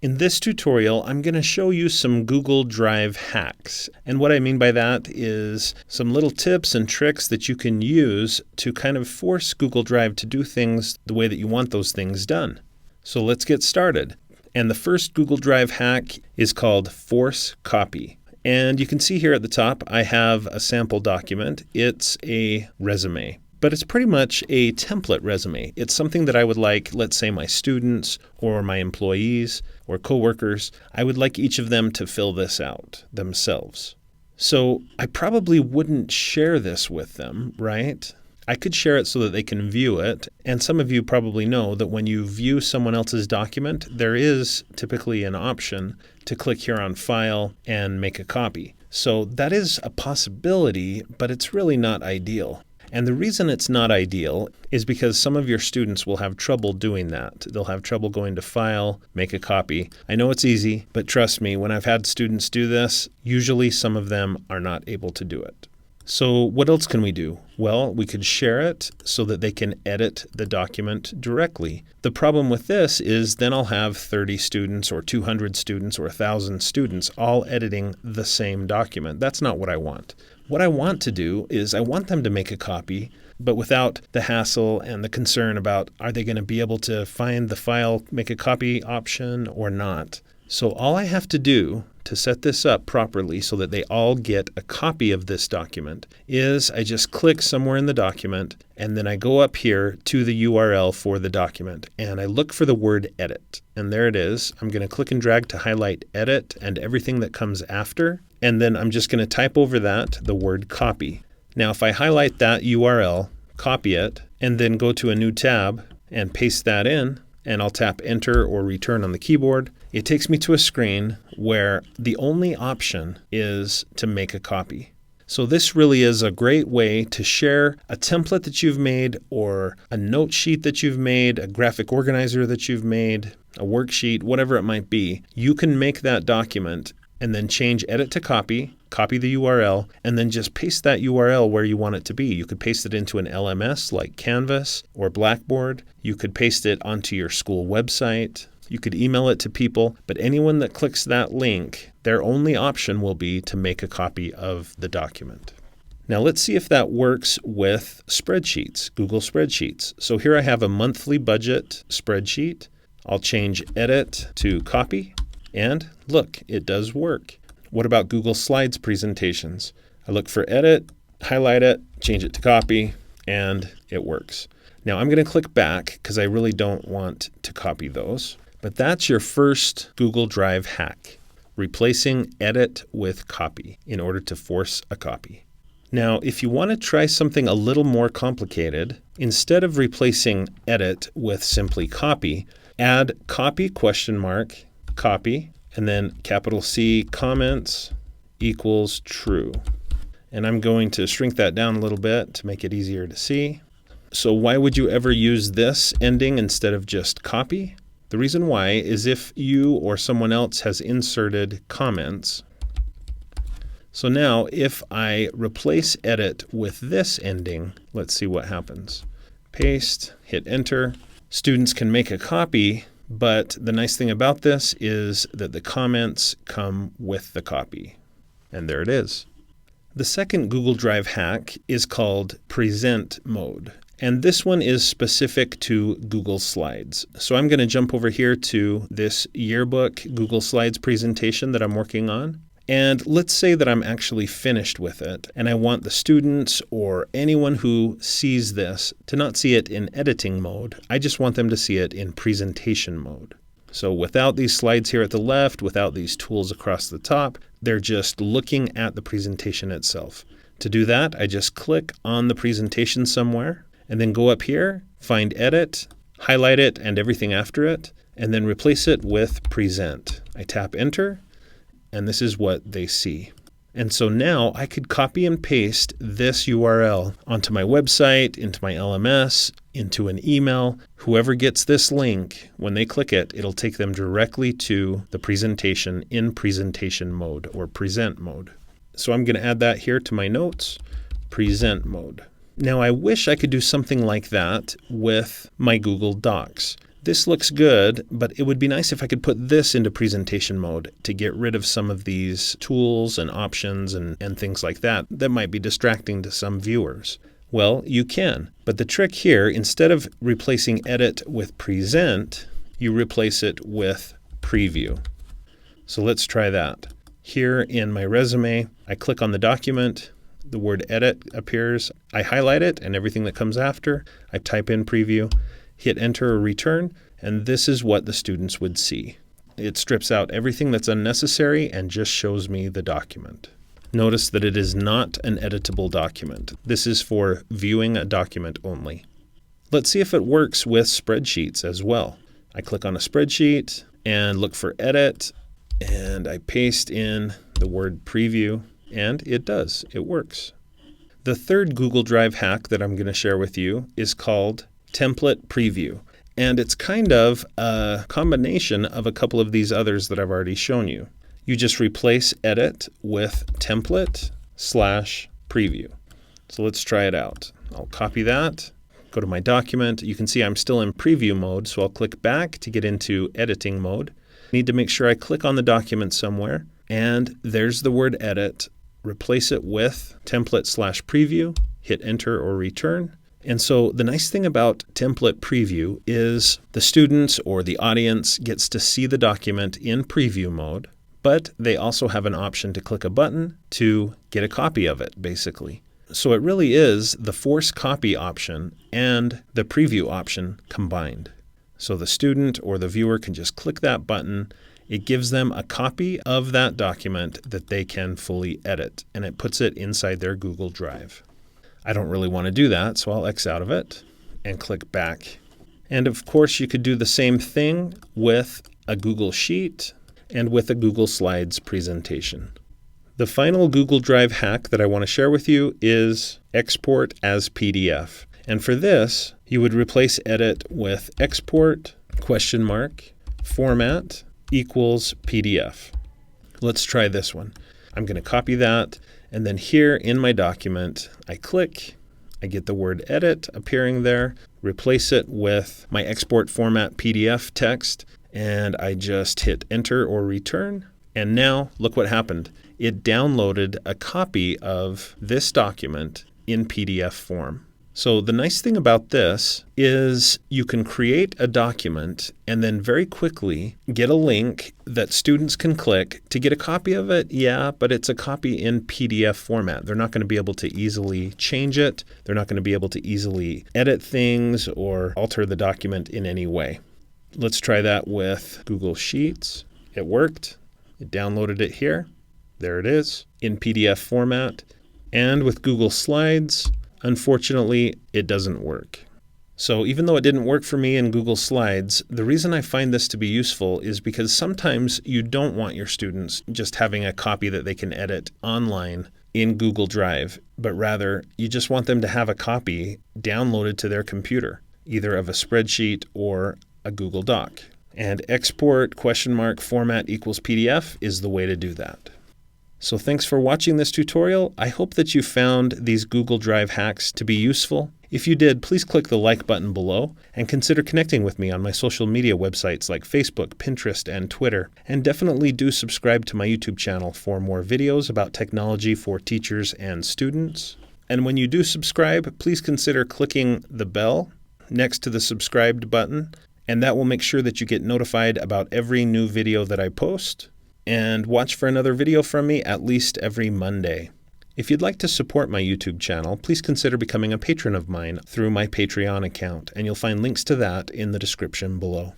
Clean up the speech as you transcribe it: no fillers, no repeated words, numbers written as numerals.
In this tutorial, I'm going to show you some Google Drive hacks. And what I mean by that is some little tips and tricks that you can use to kind of force Google Drive to do things the way that you want those things done. So let's get started. And the first Google Drive hack is called Force Copy. And you can see here at the top, I have a sample document. It's a resume. But it's pretty much a template resume. It's something that I would like, let's say my students or my employees or coworkers, I would like each of them to fill this out themselves. So I probably wouldn't share this with them, right? I could share it so that they can view it. And some of you probably know that when you view someone else's document, there is typically an option to click here on File and make a copy. So that is a possibility, but it's really not ideal. And the reason it's not ideal is because some of your students will have trouble doing that. They'll have trouble going to File, make a copy. I know it's easy, but trust me, when I've had students do this, usually some of them are not able to do it. So what else can we do? Well, we could share it so that they can edit the document directly. The problem with this is then I'll have 30 students or 200 students or 1,000 students all editing the same document. That's not what I want. What I want to do is I want them to make a copy, but without the hassle and the concern about are they going to be able to find the file, make a copy option or not. So all I have to do to set this up properly so that they all get a copy of this document is I just click somewhere in the document and then I go up here to the URL for the document and I look for the word edit. And there it is. I'm going to click and drag to highlight edit and everything that comes after. And then I'm just going to type over that the word copy. Now if I highlight that URL, copy it, and then go to a new tab and paste that in, and I'll tap enter or return on the keyboard, it takes me to a screen where the only option is to make a copy. So this really is a great way to share a template that you've made or a note sheet that you've made, a graphic organizer that you've made, a worksheet, whatever it might be. You can make that document and then change edit to copy, copy the URL, and then just paste that URL where you want it to be. You could paste it into an LMS like Canvas or Blackboard. You could paste it onto your school website. You could email it to people, but anyone that clicks that link, their only option will be to make a copy of the document. Now let's see if that works with spreadsheets, Google Spreadsheets. So here I have a monthly budget spreadsheet. I'll change edit to copy. And look, it does work. What about Google Slides presentations? I look for edit, highlight it, change it to copy, and it works. Now I'm going to click back because I really don't want to copy those. But that's your first Google Drive hack, replacing edit with copy in order to force a copy. Now, if you want to try something a little more complicated, instead of replacing edit with simply copy, add copy ? Copy, and then capital C comments equals true. And I'm going to shrink that down a little bit to make it easier to see. So why would you ever use this ending instead of just copy? The reason why is if you or someone else has inserted comments. So now if I replace edit with this ending, let's see what happens. Paste, hit enter. Students can make a copy. But the nice thing about this is that the comments come with the copy. And there it is. The second Google Drive hack is called Present Mode. And this one is specific to Google Slides. So I'm going to jump over here to this yearbook Google Slides presentation that I'm working on. And let's say that I'm actually finished with it and I want the students or anyone who sees this to not see it in editing mode. I just want them to see it in presentation mode. So without these slides here at the left, without these tools across the top, they're just looking at the presentation itself. To do that, I just click on the presentation somewhere and then go up here, find edit, highlight it and everything after it, and then replace it with present. I tap enter. And this is what they see. And so now I could copy and paste this URL onto my website, into my LMS, into an email. Whoever gets this link, when they click it, it'll take them directly to the presentation in presentation mode or present mode. So I'm going to add that here to my notes, present mode. Now I wish I could do something like that with my Google Docs. This looks good, but it would be nice if I could put this into presentation mode to get rid of some of these tools and options and things like that might be distracting to some viewers. Well, you can, but the trick here, instead of replacing edit with present, you replace it with preview. So let's try that. Here in my resume, I click on the document, the word edit appears, I highlight it and everything that comes after, I type in preview, hit enter or return, and this is what the students would see. It strips out everything that's unnecessary and just shows me the document. Notice that it is not an editable document. This is for viewing a document only. Let's see if it works with spreadsheets as well. I click on a spreadsheet and look for edit, and I paste in the word preview, and it does. It works. The third Google Drive hack that I'm going to share with you is called Template Preview. And it's kind of a combination of a couple of these others that I've already shown you. You just replace edit with template/preview. So let's try it out. I'll copy that, go to my document. You can see I'm still in preview mode, so I'll click back to get into editing mode. Need to make sure I click on the document somewhere, and there's the word edit. Replace it with template/preview, hit enter or return. And so the nice thing about template preview is the students or the audience gets to see the document in preview mode, but they also have an option to click a button to get a copy of it, basically. So it really is the force copy option and the preview option combined. So the student or the viewer can just click that button. It gives them a copy of that document that they can fully edit, and it puts it inside their Google Drive. I don't really want to do that, so I'll X out of it and click back. And of course, you could do the same thing with a Google Sheet and with a Google Slides presentation. The final Google Drive hack that I want to share with you is export as PDF. And for this, you would replace edit with export, ? format equals PDF. Let's try this one. I'm going to copy that, and then here in my document, I click, I get the word edit appearing there, replace it with my export format PDF text, and I just hit enter or return. And now look what happened. It downloaded a copy of this document in PDF form. So the nice thing about this is you can create a document and then very quickly get a link that students can click to get a copy of it. Yeah, but it's a copy in PDF format. They're not going to be able to easily change it. They're not going to be able to easily edit things or alter the document in any way. Let's try that with Google Sheets. It worked. It downloaded it here. There it is in PDF format. And with Google Slides, unfortunately, it doesn't work. So even though it didn't work for me in Google Slides, the reason I find this to be useful is because sometimes you don't want your students just having a copy that they can edit online in Google Drive, but rather you just want them to have a copy downloaded to their computer, either of a spreadsheet or a Google Doc. And export ? format equals PDF is the way to do that. So thanks for watching this tutorial. I hope that you found these Google Drive hacks to be useful. If you did, please click the like button below and consider connecting with me on my social media websites like Facebook, Pinterest, and Twitter. And definitely do subscribe to my YouTube channel for more videos about technology for teachers and students. And when you do subscribe, please consider clicking the bell next to the subscribed button, and that will make sure that you get notified about every new video that I post. And watch for another video from me at least every Monday. If you'd like to support my YouTube channel, please consider becoming a patron of mine through my Patreon account, and you'll find links to that in the description below.